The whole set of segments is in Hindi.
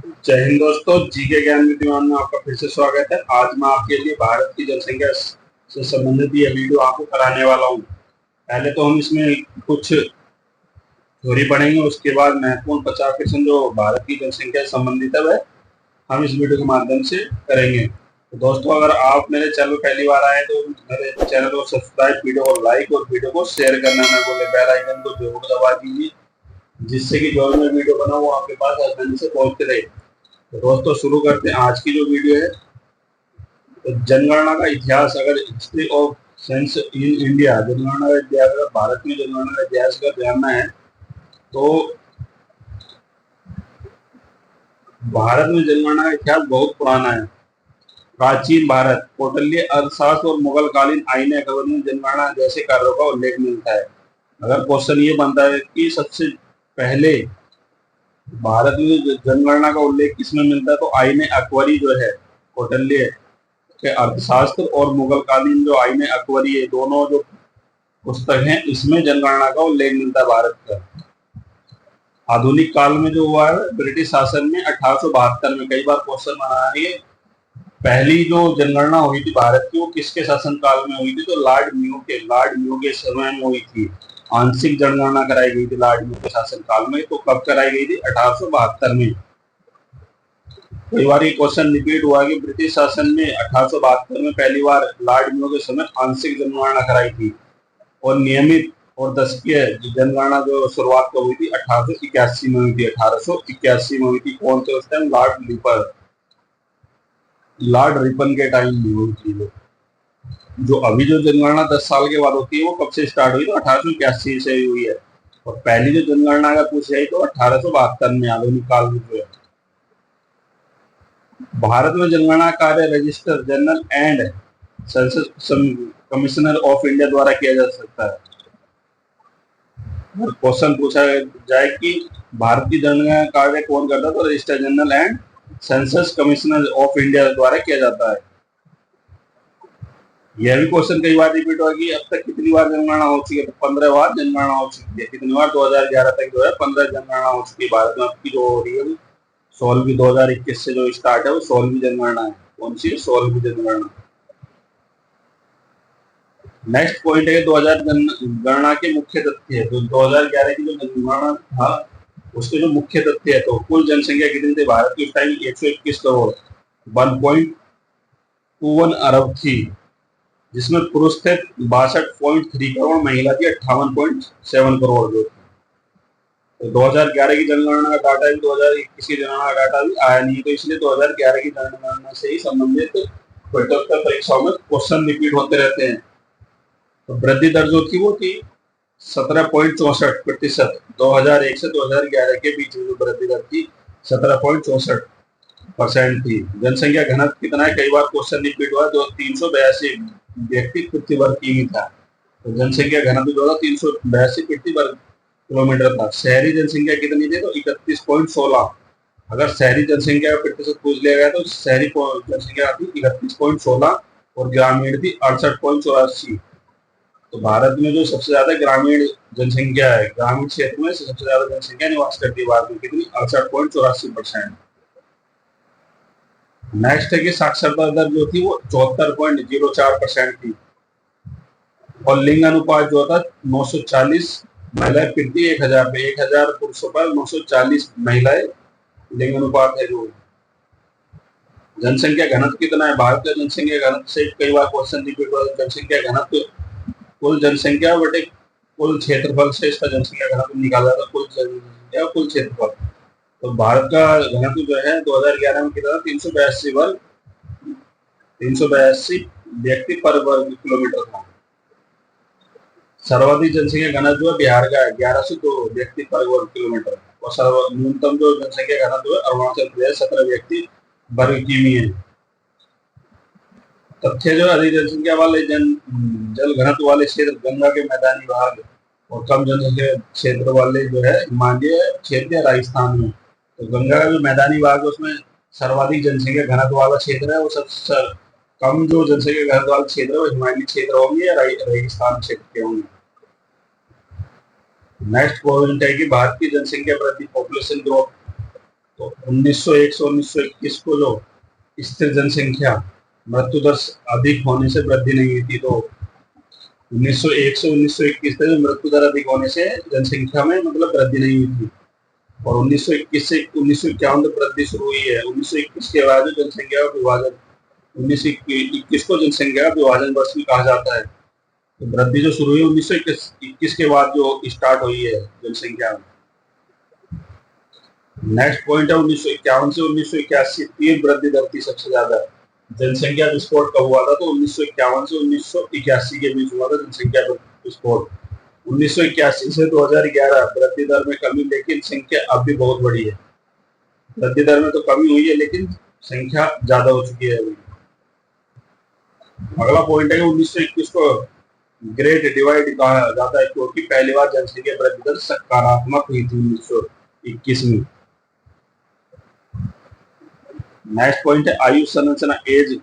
जय हिंद दोस्तों, जीके ज्ञान विद्यमान में आपका फिर से स्वागत है। आज मैं आपके लिए भारत की जनसंख्या से संबंधित ये वीडियो आपको कराने वाला हूँ। पहले तो हम इसमें कुछ थ्योरी पढ़ेंगे, उसके बाद महत्वपूर्ण 50% जो भारत की जनसंख्या से संबंधित है वह हम इस वीडियो के माध्यम से करेंगे। तो दोस्तों, अगर आप मेरे चैनल पहली बार आए तो मेरे चैनल को सब्सक्राइब, वीडियो को लाइक और वीडियो को शेयर करना ना बोले, बेल आइकन को जरूर दबा दीजिए, जिससे कि जो मैं वीडियो बनाऊँ वो आपके पास आसानी से पहुंचते रहे। तो दोस्तों, शुरू करते हैं आज की जो वीडियो है। तो जनगणना का इतिहास, अगर history of sense in India, जनगणना का इतिहास, अगर भारत में जनगणना का इतिहास का जानना है तो भारत में जनगणना का इतिहास बहुत पुराना है। प्राचीन भारत, कौटिल्य अर्थशास्त्र और मुगल कालीन आईने अकबर में जनगणना जैसे कार्यों का उल्लेख मिलता है। अगर क्वेश्चन ये बनता है कि सबसे पहले भारत में जनगणना का उल्लेख किसमें मिलता है, तो आईने अकबरी जो है, कौटिल्य के अर्थशास्त्र और मुगल कालीन जो आईने अकबरी है, दोनों जो पुस्तक हैं, इसमें जनगणना का उल्लेख मिलता है भारत का। आधुनिक काल में जो हुआ है ब्रिटिश शासन में 1872 में, कई बार क्वेश्चन बना है, पहली जो जनगणना हुई थी भारत की वो किसके शासन काल में हुई थी, तो लॉर्ड म्यू के समय में हुई थी। आंशिक जनगणना कराई गई थी लॉर्ड म्यू के शासन काल में। तो कब कराई गई थी? 1872 में। कई बार ये क्वेश्चन रिपीट हुआ कि ब्रिटिश शासन में 1872 में पहली बार लॉर्ड म्यू के समय आंशिक जनगणना कराई थी, और नियमित और दशकीय जनगणना जो शुरुआत कब हुई थी? 1881 में हुई थी। 1881 में हुई थी। कौन थे उस टाइम? लॉर्ड रिपन के टाइम में हुई थी। जो अभी जो जनगणना 10 साल के बाद होती है वो कब से स्टार्ट हुई? तो 1881 से हुई है। और पहली जो जनगणना अगर पूछी जाए तो 1872 में, आधुनिक काल में जो है। भारत में जनगणना कार्य register general and census commissioner of India द्वारा किया जा सकता है। क्वेश्चन पूछा जाए कि भारत की जनगणना कार्य कौन करता है, तो register general and census commissioner of India द्वारा किया जाता है। यह भी क्वेश्चन कई बार रिपीट हुआ कि अब तक कितनी बार जनगणना हो चुकी है, तो 15 बार जनगणना हो चुकी है। कितनी बार? 2011 तक जो है 15 जनगणना हो चुकी है भारत में। आपकी जो हो रही है 16वीं, 2021 से जो स्टार्ट है वो 16वीं जनगणना है। कौन सी? 16वीं जनगणना। नेक्स्ट पॉइंट है 2000 जनगणना के मुख्य तथ्य है। तो 2011 की जो जनगणना था उसके जो मुख्य तथ्य है, तो कुल जनसंख्या कितनी थी भारत की उस टाइम? 121 करोड़, 1.21 अरब थी, जिसमें पुरुष थे 62.3 करोड़, महिला थी 58.7 करोड़ जो थी। तो 2011 की जनगणना का डाटा भी 2021 की जनगणना का डाटा भी आया नहीं, तो इसलिए 2011 की जनगणना से ही संबंधित प्रतियोगिता परीक्षाओं में क्वेश्चन रिपीट होते रहते हैं। तो वृद्धि दर जो थी वो थी 17.64%। 2001 से 2011 के बीच में जो वृद्धि दर थी 17.64% थी। जनसंख्या घनत्व कितना है? कई बार क्वेश्चन रिपीट हुआ, जो 382 व्यक्ति प्रति वर्ग किमी था। तो जनसंख्या घनत्व जो था 382 प्रति वर्ग किलोमीटर था। शहरी जनसंख्या कितनी थी? तो 31.16। अगर शहरी जनसंख्या का प्रतिशत पूछ लिया गया तो शहरी जनसंख्या थी 31.16 और ग्रामीण थी 68.84। तो भारत में जो सबसे ज्यादा ग्रामीण जनसंख्या है, ग्रामीण क्षेत्र में सबसे ज्यादा जनसंख्या निवास करती है भारत में। कितनी? 68.84%। नेक्स्ट है कि साक्षरता दर जो थी वो 74.04% थी, और लिंग अनुपात जो था 940 महिलाएं प्रति 1000 पे, 1000 पुरुषों पर 940 महिलाएं लिंग अनुपात है। जो जनसंख्या घनत्व कितना है भारत का? जनसंख्या घनत्व से कई बार क्वेश्चन रिपीट हुआ। जनसंख्या घनत्व कुल जनसंख्या बटे कुल क्षेत्रफल से इसका जनसंख्या घनत्व निकाला जाता है। कुल जनसंख्या कुल क्षेत्रफल। तो भारत का घनत्व जो है 2011 में कितना? 382 वर्ग, 382 व्यक्ति पर वर्ग किलोमीटर था। सर्वाधिक जनसंख्या घनत्व जो है बिहार का है, 1102 व्यक्ति पर वर्ग किलोमीटर, और न्यूनतम जो जनसंख्या घनत्व है अरुणाचल प्रदेश, 17 व्यक्ति वर्ग किमी है। तथ्य जो अधिक जनसंख्या वाले जल घनत्व वाले क्षेत्र गंगा के मैदानी भाग, और कम जनसंख्या क्षेत्र वाले जो है हिमालय क्षेत्र या राजस्थान में। तो गंगा का जो मैदानी भाग है उसमें सर्वाधिक जनसंख्या घनत्व वाला क्षेत्र है, वो सबसे कम जो जनसंख्या घनत्व वाला क्षेत्र है वो हिमालय क्षेत्र होंगे या रेगिस्तान क्षेत्र के होंगे। नेक्स्ट पॉइंट है कि भारत की जनसंख्या वृद्धि, पॉपुलेशन ग्रोथ तो 1901 से 1921 को जो स्थिर जनसंख्या मृत्यु दर अधिक होने से वृद्धि नहीं हुई थी, तो 1901 से 1921 तक मृत्यु दर अधिक होने से जनसंख्या में मतलब वृद्धि नहीं हुई थी, और 1921 से 1951 तक वृद्धि शुरू हुई है। 1921 के बाद जनसंख्या का विभाजन, 1921 को जनसंख्या का विभाजन वर्ष भी कहा जाता है। तो वृद्धि जो शुरू हुई 1921 के बाद जो स्टार्ट हुई है जनसंख्या में। नेक्स्ट पॉइंट है 1951 से 1981 तीव्र वृद्धि दर थी सबसे ज्यादा। जनसंख्या विस्फोट कब हुआ था? तो 1951 से 1981 के बीच हुआ था जनसंख्या विस्फोट। 1981 से 2011 वृद्धि दर में कमी, लेकिन संख्या अब भी बहुत बड़ी है। वृद्धि दर में तो कमी हुई है लेकिन संख्या ज्यादा हो चुकी है अभी। अगला पॉइंट है 1921 को ग्रेट डिवाइड कहा जाता है क्योंकि पहली बार जनसंख्या वृद्धि दर सकारात्मक हुई थी 1921 में। नेक्स्ट पॉइंट है आयु संरचना, एज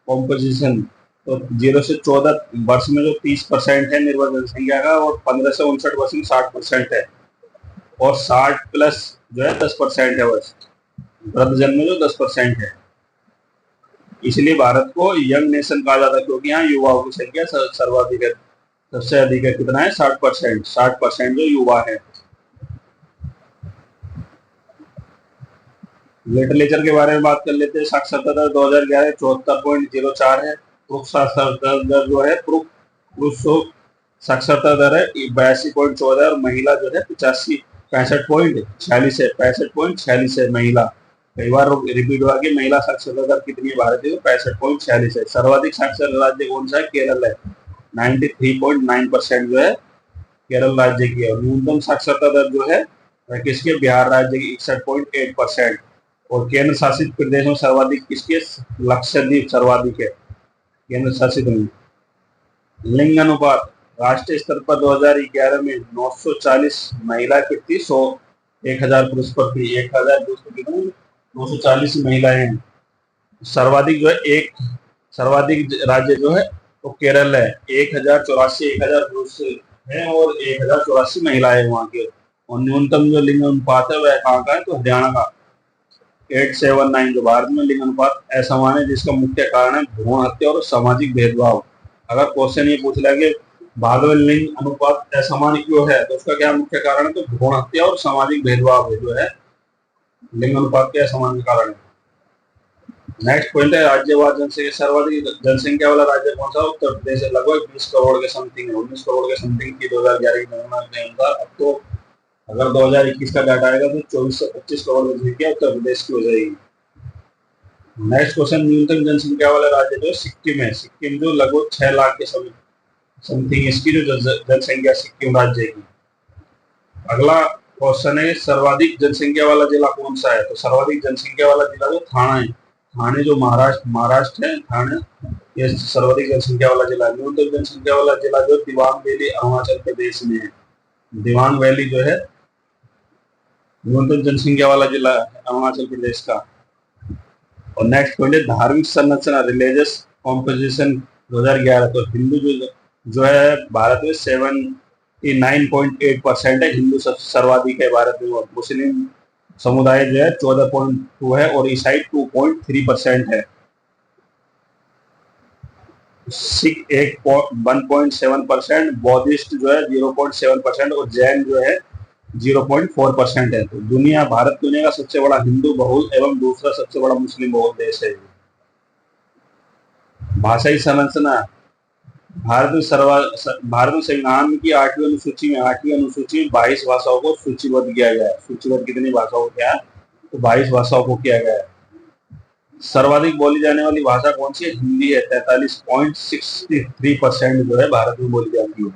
कॉम्पोजिशन। तो 0 से 14 वर्ष में जो 30% है निर्भर जनसंख्या का, और 15 से 59 वर्ष में 60% है, और 60 प्लस जो है 10% है वर्ष। वृद्धजन में जो 10% है, इसलिए भारत को यंग नेशन कहा जाता है क्योंकि यहाँ युवाओं की संख्या सर्वाधिक है, सबसे अधिक है। कितना है? 60%। 60% जो युवा है। लिटरेचर के बारे में बात कर लेते हैं। साक्षरता दर 2011 74.04 है। पुरुष साक्षरता दर जो है पुरुष साक्षरता दर है 82.14 और महिला जो है 65.46 है। 65.46 है महिला। कई बार रिपीट हुआ कि महिला साक्षरता दर कितनी है भारत की? 65.46 है। सर्वाधिक साक्षर राज्य कौन सा है? केरल है। 93.9% जो है केरल राज्य की है। न्यूनतम साक्षरता दर जो है किसके? बिहार राज्य की 61.8%। और केंद्र शासित प्रदेश में सर्वाधिक किसके? लक्षद्वीप सर्वाधिक है केंद्र शासित में। लिंग अनुपात राष्ट्रीय स्तर पर 2011 में 940 महिला प्रति 1000 पुरुष प्रति 1000 पुरुष प्रति 940 महिलाएं हैं। सर्वाधिक जो है सर्वाधिक राज्य जो है वो केरल है। 1084 पुरुष है और 1084 महिलाएं वहाँ के। और न्यूनतम जो लिंग अनुपात है वह कहाँ का है? तो हरियाणा का 879। जो भारत में लिंग अनुपात असमान है जिसका मुख्य कारण है भ्रूण हत्या और सामाजिक भेदभाव। अगर क्वेश्चन ये पूछ लिया कि भारत में लिंग अनुपात असमान क्यों है, तो उसका क्या मुख्य कारण है? तो भ्रूण हत्या और सामाजिक भेदभाव है जो है लिंग अनुपात के असमान के कारण है। नेक्स्ट पॉइंट है राज्यवार जनसंख्या। सर्वाधिक जनसंख्या वाला राज्य कौन सा? उत्तर प्रदेश है। लगभग 20 करोड़ के समथिंग है। 19 करोड़ के समथिंग की 2011 की गणना के अनुसार। अब तो अगर 2021 का डाटा आएगा तो 24 से 25 करोड़ जनसंख्या उत्तर प्रदेश की हो जाएगी। नेक्स्ट क्वेश्चन, न्यूनतम जनसंख्या वाला राज्य जो सिक्किम है। सिक्किम जो लगभग 6 लाख के समथिंग इसकी जो जनसंख्या सिक्किम राज्य की। अगला क्वेश्चन है सर्वाधिक जनसंख्या वाला जिला कौन सा है? तो सर्वाधिक जनसंख्या वाला जिला जो थाना है। थाने जो महाराष्ट्र है, थाने ये सर्वाधिक जनसंख्या वाला जिला। न्यूनतम जनसंख्या वाला जिला जो दिबांग वैली अरुणाचल प्रदेश में है। दिबांग वैली जो है न्यूनतम जनसंख्या वाला जिला अरुणाचल प्रदेश का। और नेक्स्ट पॉइंट है धार्मिक संरचना, रिलीजियस कॉम्पोजिशन 2011। तो हिंदू जो है भारत में 79.8% है। हिंदू सर्वाधिक है भारत में। और मुस्लिम समुदाय जो है 14.2 है और ईसाई 2.3% है। सिख 1.7%, बौद्धिस्ट जो है 0.7% और जैन जो है 0.4% है। तो भारत दुनिया का सबसे बड़ा हिंदू बहुल एवं दूसरा सबसे बड़ा मुस्लिम बहुल देश है। भाषाई संरचना भारत में संविधान की 8वीं अनुसूची में 22 भाषाओं को सूचीबद्ध किया गया है। सूचीबद्ध कितनी भाषाओं को किया है? तो 22 भाषाओं को किया गया है। सर्वाधिक बोली जाने वाली भाषा कौन सी है? हिंदी है। 43.63% जो है भारत में बोली जाती है।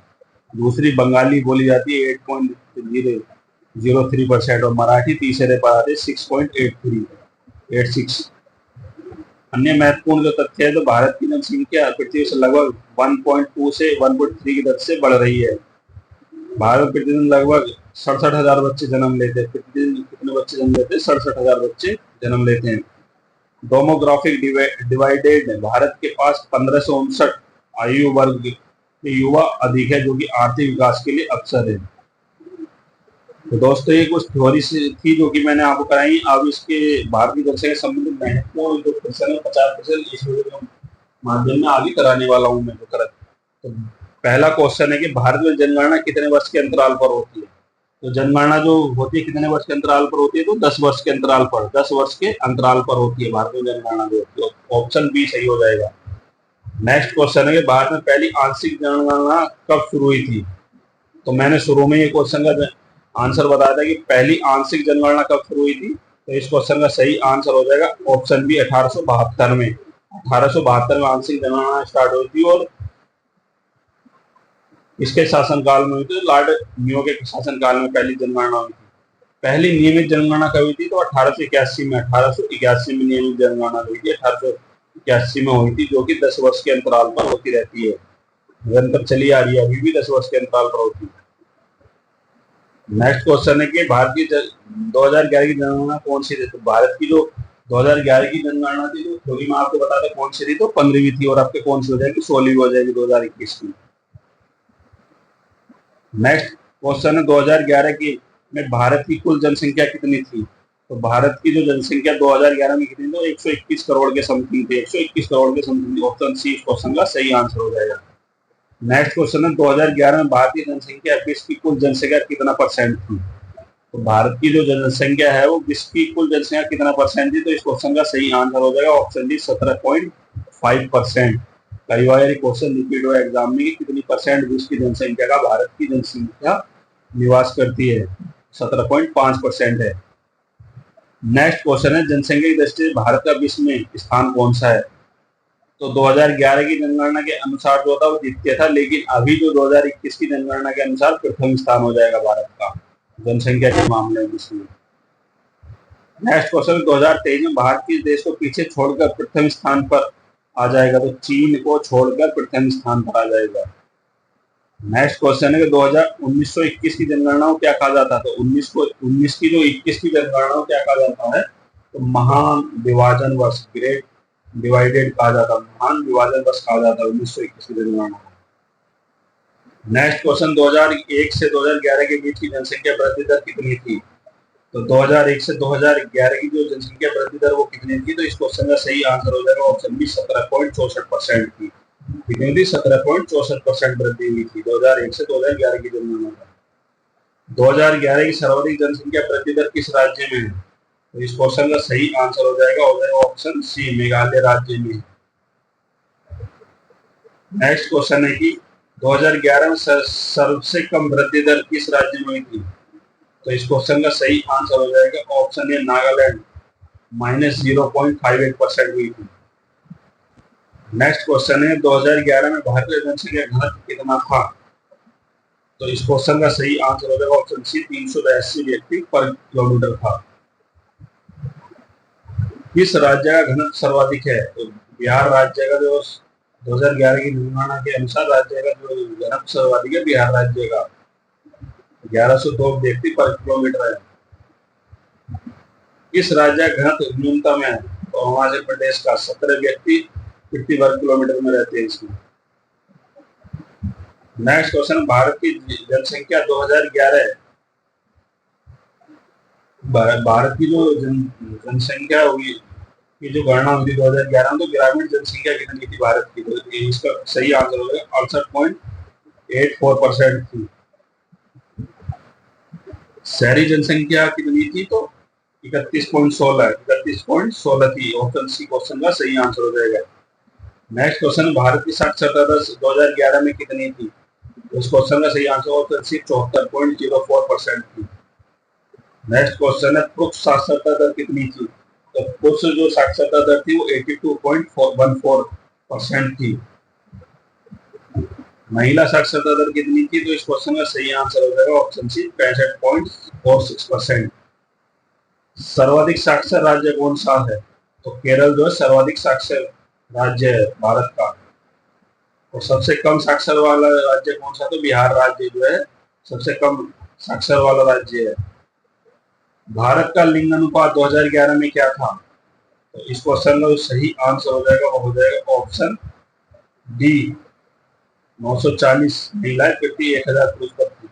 दूसरी बंगाली बोली जाती है 8.03% और मराठी तीसरे पर आते 6.86। अन्य महत्वपूर्ण जो तथ्य है तो भारत की जनसंख्या पृथ्वी से लगभग 1.2 से 1.3 की दर से बढ़ रही है। भारत प्रतिदिन लगभग 67,000 बच्चे जन्म लेते हैं। प्रतिदिन कितने बच्चे जन्म लेते हैं? 67,000 बच्चे जन्म लेते हैं। डेमोग्राफिक डिवाइडेड, भारत के पास 15 से 59 आयु वर्ग के युवा अधिक है जो कि आर्थिक विकास के लिए अवसर है। तो दोस्तों ये कुछ थ्योरी से थी जो कि मैंने आपको कराई। अब इसके भारतीय जनसंख्या से संबंधित महत्वपूर्ण जो क्वेश्चन है 50% इस वीडियो के माध्यम में आगे कराने वाला हूँ मैं। तो पहला क्वेश्चन है कि भारत में जनगणना कितने वर्ष के अंतराल पर होती है। तो जनगणना जो होती है कितने वर्ष के अंतराल पर होती है, तो 10 वर्ष के अंतराल पर, 10 वर्ष के अंतराल पर होती है भारत में जनगणना जो होती है। ऑप्शन बी सही हो जाएगा। नेक्स्ट क्वेश्चन है कि भारत में पहली आंशिक जनगणना कब शुरू हुई थी। तो मैंने शुरू में ये क्वेश्चन का आंसर बताया था कि पहली आंशिक जनगणना कब शुरू हुई थी। तो इस क्वेश्चन का सही आंसर हो जाएगा ऑप्शन बी 1872 में। 1872 में आंशिक जनगणना स्टार्ट हुई थी और इसके शासनकाल में हुई थी। लॉर्ड मियो के शासनकाल में पहली जनगणना हुई थी। पहली नियमित जनगणना कब हुई थी, तो 1881 में। 1881 में नियमित जनगणना हुई थी, 1881 में हुई थी, जो कि 10 वर्ष के अंतराल पर होती रहती है, निरंतर चली आ रही है, अभी भी 10 वर्ष के अंतराल पर होती है। नेक्स्ट क्वेश्चन है कि भारतीय 2011 की जनगणना कौन सी थी। तो भारत की जो 2011 की जनगणना थी, जो थ्योरी में आपको बता दें कौन सी थी, तो 15वीं थी, और आपके कौन सी हो जाएगी, 16वीं हो जाएगी 2021 की। नेक्स्ट क्वेश्चन है 2011 की में भारत की कुल जनसंख्या कितनी थी। तो भारत की जो जनसंख्या 2011 में कितनी थी, तो 121 करोड़ के समथिंग थी, 121 करोड़ के समथिंग। ऑप्शन सी इस क्वेश्चन का सही आंसर हो जाएगा। नेक्स्ट क्वेश्चन है 2011 में भारतीय जनसंख्या विश्व की कुल जनसंख्या कितना परसेंट थी। तो भारत की जो जनसंख्या है वो विश्व की कुल जनसंख्या कितना परसेंट थी। तो इस क्वेश्चन का सही आंसर हो जाएगा ऑप्शन डी 17.5%। कई बार ये क्वेश्चन रिपीट हुआ एग्जाम में, कितनी परसेंट विश्व की जनसंख्या का भारत की जनसंख्या निवास करती है। 17.5% है। नेक्स्ट क्वेश्चन है जनसंख्या की दृष्टि से भारत का विश्व में स्थान कौन सा है। तो 2011 की जनगणना के अनुसार जो था वो द्वितीय था, लेकिन अभी जो 2021 की जनगणना के अनुसार प्रथम स्थान हो जाएगा भारत का जनसंख्या के मामले में विश्व में। नेक्स्ट क्वेश्चन 2023 में भारत किस देश को पीछे छोड़कर प्रथम स्थान पर आ जाएगा। तो चीन को छोड़कर प्रथम स्थान पर आ जाएगा। नेक्स्ट क्वेश्चन है कि 1921 की जनगणना को क्या कहा जाता है। तो 19 की जो 21 की जनगणना को क्या कहा जाता है, तो महान विभाजन वर्ष, ग्रेट डिवाइडेड कहा जाता है, महान विभाजन वर्ष कहा जाता है 1921 की जनगणना। नेक्स्ट क्वेश्चन 2001 से 2011 के बीच की जनसंख्या वृद्धि दर कितनी थी। तो 2001 से 2011 की जो जनसंख्या वृद्धि दर वो कितनी थी। तो इस क्वेश्चन का सही आंसर हो जाएगा ऑप्शन बी 17.64% की। कितनी थी, 17.64% वृद्धि हुई थी 2001 से 2011 की जनगणना में। 2011 की सर्वाधिक जनसंख्या वृद्धि दर किस राज्य में है। तो इस क्वेश्चन का सही आंसर हो जाएगा ऑप्शन सी मेघालय राज्य में। नेक्स्ट क्वेश्चन है कि 2011 में सबसे कम वृद्धि दर किस राज्य में हुई थी। तो इस क्वेश्चन का सही आंसर हो जाएगा ऑप्शन ए नागालैंड, -0.58% हुई थी। नेक्स्ट क्वेश्चन है 2011 में भारतीय जनसंख्या घनत्व कितना था। तो इस क्वेश्चन का सही आंसर हो जाएगा ऑप्शन सी 382 व्यक्ति पर किलोमीटर था। किस राज्य का घनत्व सर्वाधिक है। तो बिहार राज्य का जो 2011 की जनगणना के अनुसार राज्य का जो घनत्व सर्वाधिक है बिहार राज्य का, 1102 व्यक्ति पर किलोमीटर है। किस राज्य का घनत्व न्यूनतम है। तो हिमाचल प्रदेश का 17 व्यक्ति प्रति वर्ग किलोमीटर में रहते हैं इसमें। नेक्स्ट क्वेश्चन भारत की जनसंख्या 2011, भारत की जो जनसंख्या हुई की जो गणना हुई 2011 में, तो ग्रामीण जनसंख्या कितनी थी भारत की। तो इसका सही आंसर होगा 68.84% थी। शहरी जनसंख्या कितनी थी, तो 31.16 थी। ऑप्शन सी क्वेश्चन का सही आंसर हो जाएगा। नेक्स्ट क्वेश्चन भारत की साक्षरता दर 2011 में कितनी थी। इस क्वेश्चन का सही आंसर ऑप्शन सी 74.04% थी। नेक्स्ट क्वेश्चन है पुरुष साक्षरता दर कितनी थी। तो पुरुष जो साक्षरता दर थी वो 82.14% थी। महिला साक्षरता दर कितनी थी। तो इस क्वेश्चन का सही आंसर हो जाएगा ऑप्शन सी 65.46%। सर्वाधिक साक्षर राज्य कौन सा है। तो केरल जो है सर्वाधिक साक्षर राज्य है भारत का। और सबसे कम साक्षर वाला राज्य कौन सा, तो बिहार राज्य जो है सबसे कम साक्षर वाला राज्य है। भारत का लिंग अनुपात 2011 में क्या था। तो इस क्वेश्चन का सही आंसर हो जाएगा वो हो जाएगा ऑप्शन डी 940 महिलाएं प्रति 1000 पुरुष पर थी।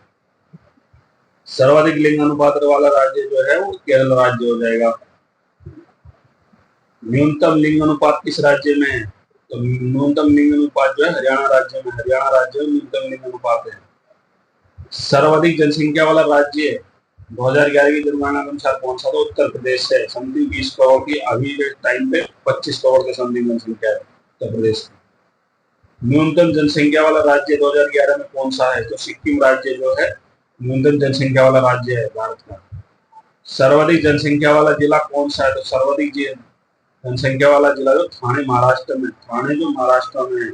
सर्वाधिक लिंग अनुपात वाला राज्य जो है वो केरल राज्य हो जाएगा। न्यूनतम लिंग अनुपात किस राज्य में है? तो न्यूनतम लिंग अनुपात जो है हरियाणा राज्य में, हरियाणा राज्य में न्यूनतम लिंग अनुपात है। सर्वाधिक जनसंख्या वाला राज्य 2011 की जनगणना के अनुसार कौन सा? तो उत्तर प्रदेश है। समथिंग 20 करोड़ की, अभी के टाइम पे 25 करोड़ के समथिंग जनसंख्या है उत्तर प्रदेश की। न्यूनतम जनसंख्या वाला राज्य 2011 में कौन सा है? तो सिक्किम राज्य जो है न्यूनतम जनसंख्या वाला राज्य है भारत का। सर्वाधिक जनसंख्या वाला जिला कौन सा है? तो सर्वाधिक जनसंख्या वाला जिला जो ठाणे महाराष्ट्र में, ठाणे जो महाराष्ट्र में है।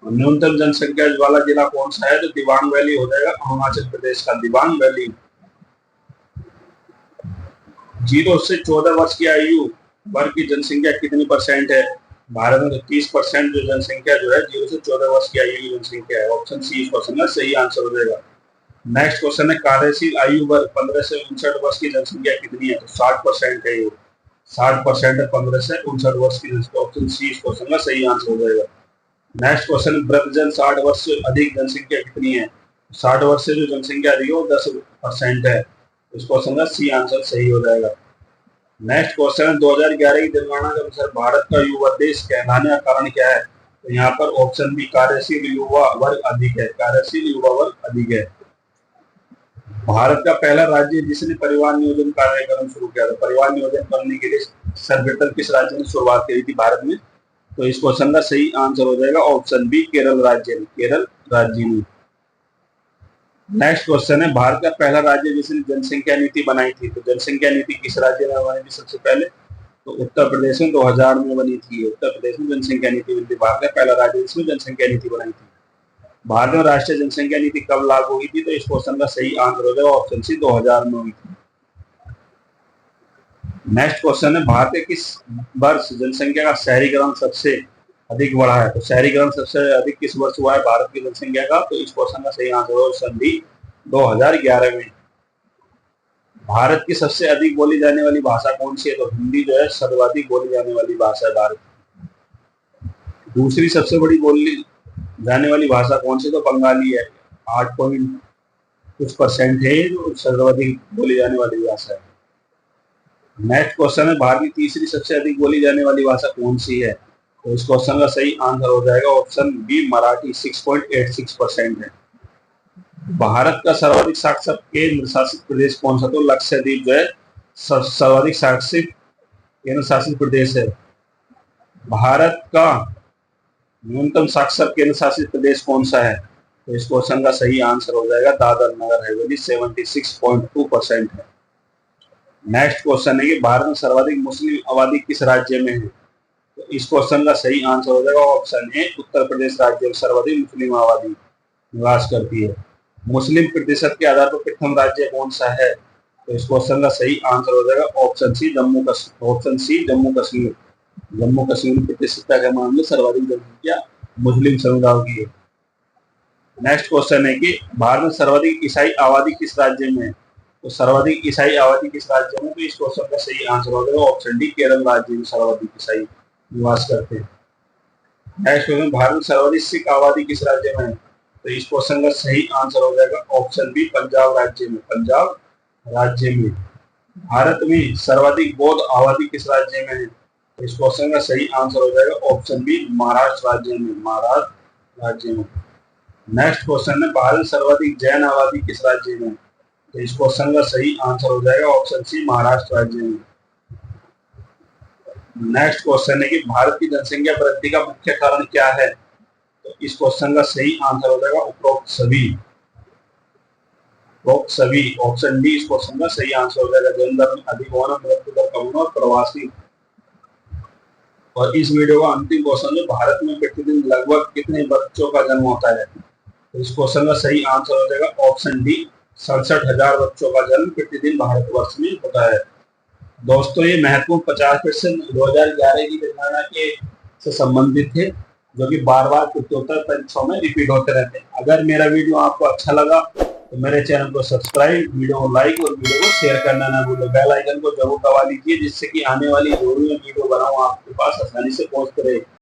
न्यूनतम जनसंख्या वाला जिला कौन सा है? तो दिबांग वैली हो जाएगा, अरुणाचल प्रदेश का दिबांग वैली। 0 से 14 वर्ष की आयु वर्ग की जनसंख्या कितनी परसेंट है? भारत में तो 30% जो जनसंख्या जो है 0 से 14 वर्ष की आयु की जनसंख्या है। ऑप्शन सी इस क्वेश्चन का सही आंसर हो जाएगा। नेक्स्ट क्वेश्चन है कार्यशील आयु वर्ग 15 से 59 वर्ष की जनसंख्या कितनी है? तो 60% है ये, 60% है 15 से 59 वर्ष की जनसंख्या। ऑप्शन सी इस क्वेश्चन का सही आंसर हो जाएगा। नेक्स्ट क्वेश्चन, वृद्धजन 60 वर्ष से अधिक जनसंख्या कितनी है? 60 वर्ष से जो जनसंख्या रही है वो 10% है। इस क्वेश्चन का सी आंसर सही हो जाएगा। नेक्स्ट क्वेश्चन है 2011 की जनगणना के अनुसार भारत का युवा देश कहलाने का कारण क्या है? तो यहाँ पर ऑप्शन बी कार्यशील युवा वर्ग अधिक है, कार्यशील युवा वर्ग अधिक है। भारत का पहला राज्य जिसने परिवार नियोजन कार्यक्रम शुरू किया था, परिवार नियोजन करने के लिए सर्वप्रथम किस राज्य ने शुरुआत की थी भारत में? तो इस क्वेश्चन का सही आंसर हो जाएगा ऑप्शन बी केरल राज्य में, केरल राज्य में। नेक्स्ट क्वेश्चन है भारत का पहला राज्य जिसने जनसंख्या नीति बनाई थी, तो जनसंख्या नीति किस राज्य में बनाई थी सबसे पहले? तो उत्तर प्रदेश में 2000 में बनी थी। उत्तर प्रदेश में जनसंख्या नीति बनी थी, भारत का पहला राज्य जिसमें जनसंख्या नीति बनाई थी। भारत में राष्ट्रीय जनसंख्या नीति कब लागू हुई थी? तो इस क्वेश्चन का सही आंसर हो जाएगा ऑप्शन सी 2000 में हुई थी। नेक्स्ट क्वेश्चन है भारत के किस वर्ष जनसंख्या का शहरीकरण सबसे अधिक बढ़ा है? तो शहरीकरण सबसे अधिक किस वर्ष हुआ है भारत की जनसंख्या का? तो इस क्वेश्चन का सही आंसर होगा ऑप्शन डी 2011 में। भारत की सबसे अधिक बोली जाने वाली भाषा कौन सी है? तो हिंदी जो है सर्वाधिक बोली जाने वाली भाषा है भारत की। दूसरी सबसे बड़ी बोली जाने वाली भाषा कौन सी? तो बंगाली है, 8% है जो सर्वाधिक बोली जाने वाली भाषा है। नेक्स्ट क्वेश्चन है भारत की तीसरी सबसे अधिक बोली जाने वाली भाषा कौन सी है? तो इस क्वेश्चन का सही आंसर हो जाएगा ऑप्शन बी मराठी, 6.86% है। भारत का सर्वाधिक साक्षर केंद्र शासित प्रदेश कौन सा? तो लक्षद्वीप जो है सर्वाधिक शासित केंद्र शासित प्रदेश है। भारत का न्यूनतम साक्षर केंद्र शासित प्रदेश कौन सा है? तो इस क्वेश्चन का सही आंसर हो जाएगा दादर नगर हवेली, 76.2% है। नेक्स्ट क्वेश्चन है कि भारत में सर्वाधिक मुस्लिम आबादी किस राज्य में है? तो इस क्वेश्चन का सही आंसर हो जाएगा ऑप्शन ए उत्तर प्रदेश राज्य में सर्वाधिक मुस्लिम आबादी निवास करती है। मुस्लिम प्रतिशत के आधार पर प्रथम राज्य कौन सा है? तो इस क्वेश्चन का सही आंसर हो जाएगा option C Jammu Kashmir, option C Jammu Kashmir. Jammu Kashmir प्रतिशतता के मामले में सर्वाधिक जनसंख्या मुस्लिम समुदाय की है। नेक्स्ट क्वेश्चन है कि भारत में सर्वाधिक ईसाई आबादी किस राज्य में है? तो सर्वाधिक ईसाई आबादी किस राज्य में? तो इस क्वेश्चन का सही आंसर हो जाएगा ऑप्शन डी केरल राज्य में सर्वाधिक ईसाई निवास करते हैं। नेक्स्ट क्वेश्चन, भारत में सर्वाधिक सिख आबादी किस राज्य में है? तो इस क्वेश्चन का सही आंसर हो जाएगा ऑप्शन बी पंजाब राज्य में, पंजाब राज्य में। भारत में सर्वाधिक बौद्ध आबादी किस राज्य में है? तो इस क्वेश्चन का सही आंसर हो जाएगा ऑप्शन बी महाराष्ट्र राज्य में, महाराष्ट्र राज्य में। नेक्स्ट क्वेश्चन है भारत में सर्वाधिक जैन आबादी किस राज्य में? तो इस क्वेश्चन का सही आंसर हो जाएगा ऑप्शन सी महाराष्ट्र राज्य में। नेक्स्ट क्वेश्चन है कि भारत की जनसंख्या वृद्धि का मुख्य कारण क्या है? तो इस क्वेश्चन का सही आंसर हो जाएगा उपरोक्त सभी, उपरोक्त सभी। ऑप्शन डी इस क्वेश्चन का सही आंसर हो जाएगा जनदर अधिक होना, मृत्यु दर कम होना और प्रवासी। और इस वीडियो का अंतिम क्वेश्चन है भारत में प्रतिदिन लगभग कितने बच्चों का जन्म होता है? तो इस क्वेश्चन का सही आंसर हो जाएगा ऑप्शन डी 67,000 बच्चों का जन्म प्रतिदिन भारतवर्ष में होता है। दोस्तों ये महत्वपूर्ण 50% 2011 की जनगणना के से संबंधित थे, जो कि बार बार प्रत्योत्तर परीक्षाओं में रिपीट होते रहते हैं। अगर मेरा वीडियो आपको अच्छा लगा तो मेरे चैनल को सब्सक्राइब, वीडियो को लाइक और वीडियो को शेयर करना ना भूलें। बेल आइकन को जरूर दबा लीजिए जिससे कि आने वाली जो भी वीडियो बनाऊं आपके पास आसानी से पहुंचते रहे।